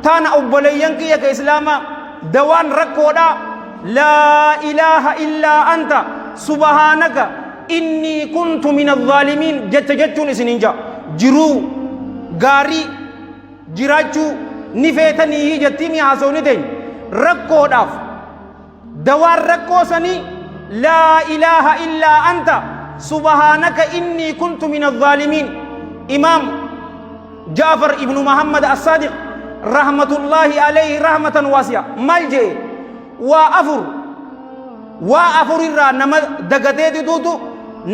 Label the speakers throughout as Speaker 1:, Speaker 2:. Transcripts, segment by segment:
Speaker 1: تانا أبوليان كي يا إسلاما دوان ركودا لا إله إلا أنت سبحانك إني كنت من الظالمين جتون سننجا جرو غاري جراجو نفيتني جتيمي عصوني دين ركودا دوان ركوسني لا إله إلا أنت سبحانك إني كنت من الظالمين إمام جعفر ابن محمد الصادق رحمة الله عليه رحمة واسعة ملجئ وأفر الرا نما دغتي دوتو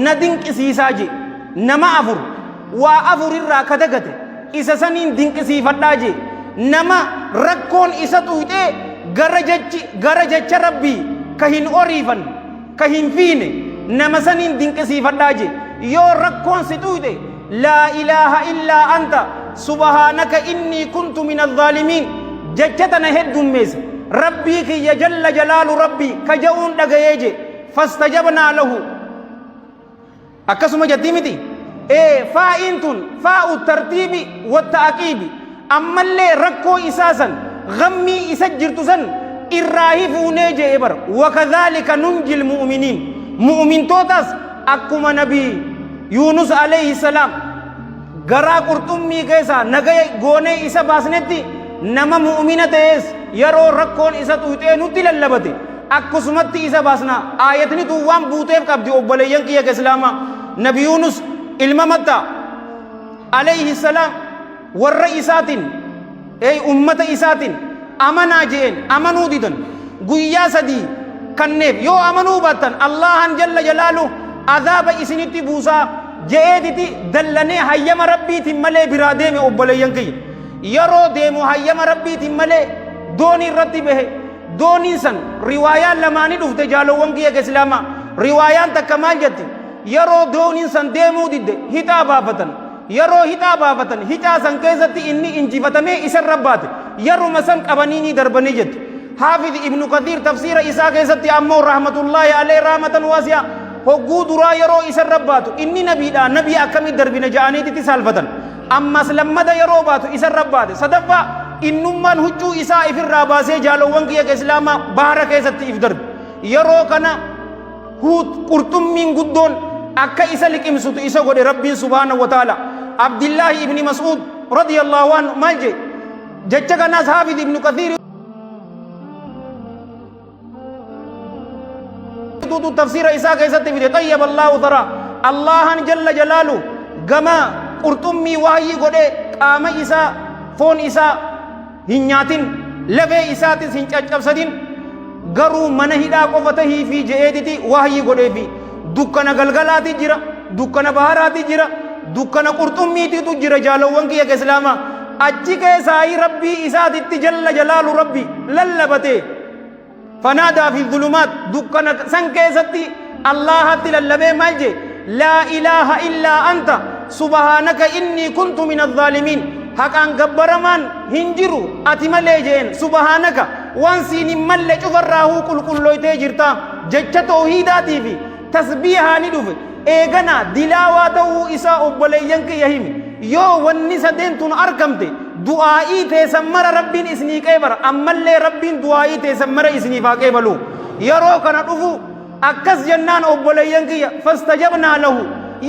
Speaker 1: ندين كسيساجي نما وأفر الرا كدغتي إسسنين دين كسيفداجي نما ركون إساتويته غرجج ربي كهين أوريفن كهين فيني نما سنين دين كسيفداجي يو ركون ستويته لا إله إلا أنت سبحانك إني كنت من الظالمين ججتنا هدوم ميز ربي كي جل جلال ربي كجون دغيجي فاستجبنا له أكسم جديمتي فائنتون فاء الترتيب والتأكيد أما اللي ركو إساسا غمي إسجرتسن إراهف نيجي إبر وكذلك ننجي المؤمنين مؤمن توتس أكما نبي يونس عليه السلام غرا قرطمي كيسا نغي غوني إسا باسنتي نما مؤمنة تيس يرو ركون إسا تويته نوتي للبتي أكسمتي إسا باسنا آيتني تووان بوتيف قبدي أبوليان كيا كسلاما نبي يونس الممتا عليه السلام والرئيسات أي أمة إسات أمنا جين أمنو ديدن قويا سدي كنف يو أمنو باتن الله جل جلاله عذاب إسنتي بوسا جئتي دلني هيما ربي تملي برادم أبوليان كي يرو ديمو هيما ربي تملي دوني رتي به دوني سن رواية لماني دفت جالوان كي كسلاما رواية تكمال جتي يرو دوني سن ديمو ديد هتا بافتن يرو هتا بافتن هتا سن كيزتي إني إنجي فتمي إسر ربات يرو مسن قبنيني دربني جت حافظ ابن كثير تفسير إسا كيزتي أمو رحمة الله عليه رحمة واسعة هو درا يرو إسر رباتو إني نبي دا نبي أكمل دربنا جاني تي سالفتن أما سلمة يرو باتو إسر ربات صدفة إنما هجو إسا إفر راباسي جالوان كي إسلاما بارا كيستي إفدر يرو كنا هود قرطم من قدون أكا إسا لك إمسوت إسا قد ربي سبحانه وتعالى عبد الله ابن مسعود رضي الله عنه مالجي جتك ناس حافظ ابن كثير تفسير إسا كيستي في طيب الله ترى الله جل جلاله كما قرطمي وحي قد قام إسا فون إسا هنياتين لفي إساتي سنچاچب سدين غرو منهدا قفته في جئدتي وحي قد في دكنا غلغلاتي جرا دكنا بهاراتي جرا دكنا قرطميتي تو جرا جالوان كي اسلاما اچي کے سائی ربي إساتي جل جلال ربي للبته فنادى في الظلمات دكنا سنكيستي الله تللبه مالجي لا إله إلا أنت سبحانك إني كنت من الظالمين حقان غبرمان هنجرو أتملي جين سبحانك وانسيني ملي شفراه كل لويته جرتا جج توحيداتي في تسبيحا ندوف إيغنا دلاواته إساء أبوليان كي يهيم يو ونسا دينتون أركمتي دعائي تسمر ربين إسني كيبر أمالي ربين دعائي تسمر إسني فاكيبلو يرو كنا نفو أكس جنان أبوليان كي فاستجبنا له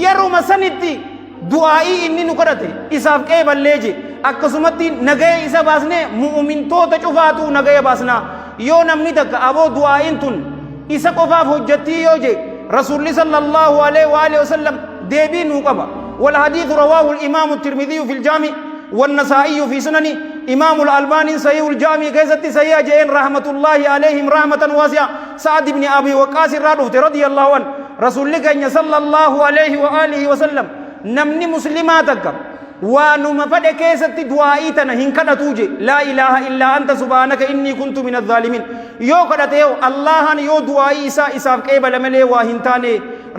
Speaker 1: يرو مسانتي دعائي إني نكرته إساف كيبل ليجي أكسمتي نغي إسا باسنه مؤمن تو تشوفاتو نغي باسنا يو نمني تك أبو دعائين تون إسا قفاف حجتي يوجي رسول صلى الله عليه وآله وسلم ديبي نوكبا والحديث رواه الإمام الترمذي في الجامع والنسائي في سننه إمام الألباني صحيح الجامع كيست سيئة جين رحمة الله عليهم رحمة واسعة سعد بن أبي وقاص رضي الله عنه رسول الله صلى الله عليه وآله وسلم نمني مسلماتك وانما فد كيست دعائتنا هنكدا توجي لا إله إلا أنت سبحانك إني كنت من الظالمين يو كدتيو الله يو دعائي إسا إساف كيبل ملي واهنتاني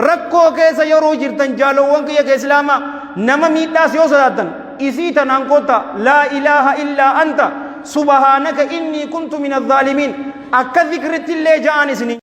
Speaker 1: ركو كيسا يرو جرتن جالو وانك يك إسلاما نما ميتاس يو صداتن إسيتن أنكوتا لا إله إلا أنت سبحانك إني كنت من الظالمين أكا ذكرت اللي جاني سنين